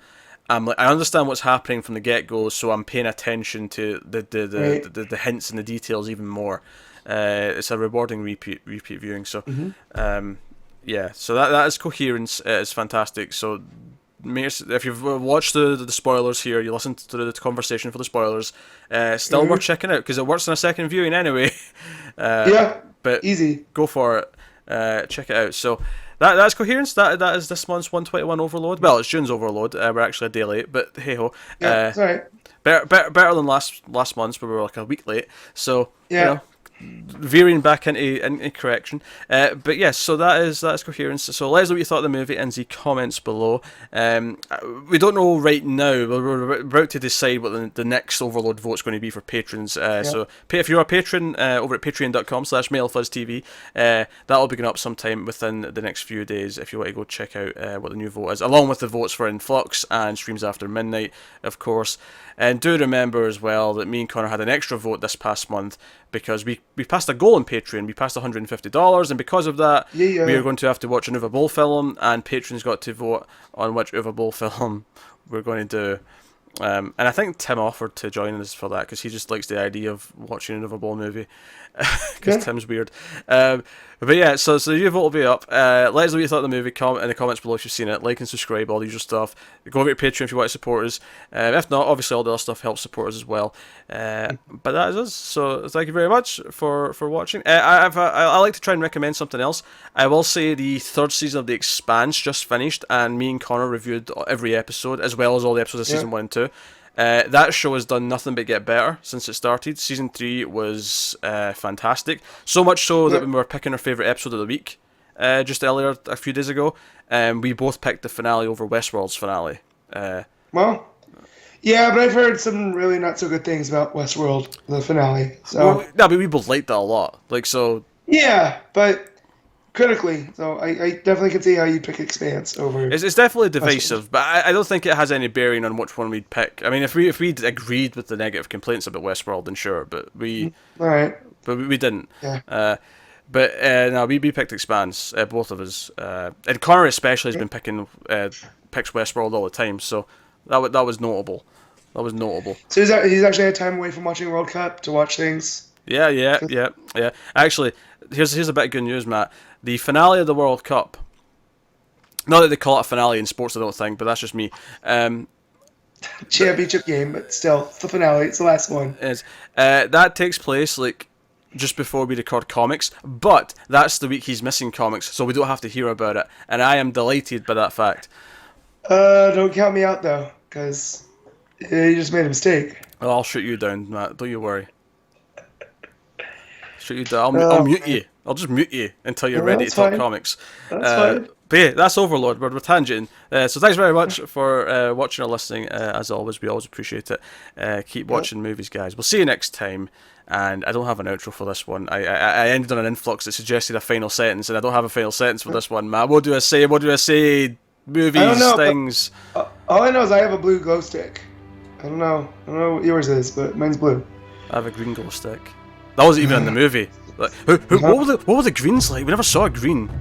like I understand what's happening from the get go, so I'm paying attention to Right. the hints and the details even more. It's a rewarding repeat viewing. So yeah, so that is Coherence. It's fantastic. So if you've watched the spoilers here, you listened to the conversation for the spoilers. Still worth checking out because it works in a second viewing anyway. Yeah. But Easy. go for it. Check it out. So that's Coherence. That is this month's 121 Overload. Well, it's June's Overload. We're actually a day late, but hey ho. Yeah. It's all right. Better than last month's where we were like a week late. So Yeah. veering back into correction. But yes, so that is Coherence. So let us know what you thought of the movie in the comments below. We don't know right now. We're about to decide what the next Overload vote's going to be for patrons. So if you're a patron over at patreon.com/MailFuzzTV, that'll be going up sometime within the next few days if you want to go check out what the new vote is, along with the votes for Influx and Streams After Midnight, of course. And do remember as well that me and Connor had an extra vote this past month because we passed a goal on Patreon. We passed $150, and because of that, Yeah. we are going to have to watch an Uwe Boll film, and patrons got to vote on which Uwe Boll film we're going to do. And I think Tim offered to join us for that because he just likes the idea of watching an Uwe Boll movie because Tim's weird. But yeah, so the new vote will be up. Let us know what you thought of the movie. Comment in the comments below if you've seen it. Like and subscribe, all the usual stuff. Go over to Patreon if you want to support us. If not, obviously all the other stuff helps support us as well. But that is us. So thank you very much for watching. I like to try and recommend something else. I will say the third season of The Expanse just finished, and me and Connor reviewed every episode as well as all the episodes of season 1 and 2. That show has done nothing but get better since it started. Season 3 was fantastic. So much so that when we were picking our favourite episode of the week just earlier, a few days ago, we both picked the finale over Westworld's finale. Well, yeah, but I've heard some really not so good things about Westworld, the finale. So Well, no, but we both liked that a lot. Like, so... yeah, but critically, so I definitely can see how you pick Expanse over. It's definitely divisive, but I don't think it has any bearing on which one we'd pick. I mean, if we'd agreed with the negative complaints about Westworld, then sure, but we All right. didn't. Yeah. But no, we picked Expanse, both of us, and Connor especially has been picks Westworld all the time. So That was notable. That was notable. So he's actually had time away from watching World Cup to watch things. Yeah. Actually, here's a bit of good news, Matt. The finale of the World Cup. Not that they call it a finale in sports, I don't think, but that's just me. Championship game, but still, it's the finale. It's the last one. That takes place like just before we record comics, but that's the week he's missing comics, so we don't have to hear about it, and I am delighted by that fact. Don't count me out though, because you just made a mistake. Well, I'll shoot you down, Matt. Don't you worry. Shoot you down. I'll mute you. I'll just mute you until you're ready to talk comics. That's fine. But yeah, that's Overlord. We're tangenting. So thanks very much for watching or listening. As always, we always appreciate it. Keep watching movies, guys. We'll see you next time. And I don't have an outro for this one. I ended on an influx that suggested a final sentence, and I don't have a final sentence for this one, Matt. What do I say? Movies, I don't know, things. All I know is I have a blue glow stick. I don't know what yours is, but mine's blue. I have a green glow stick. That wasn't even in the movie. Like, what were the greens like? We never saw a green.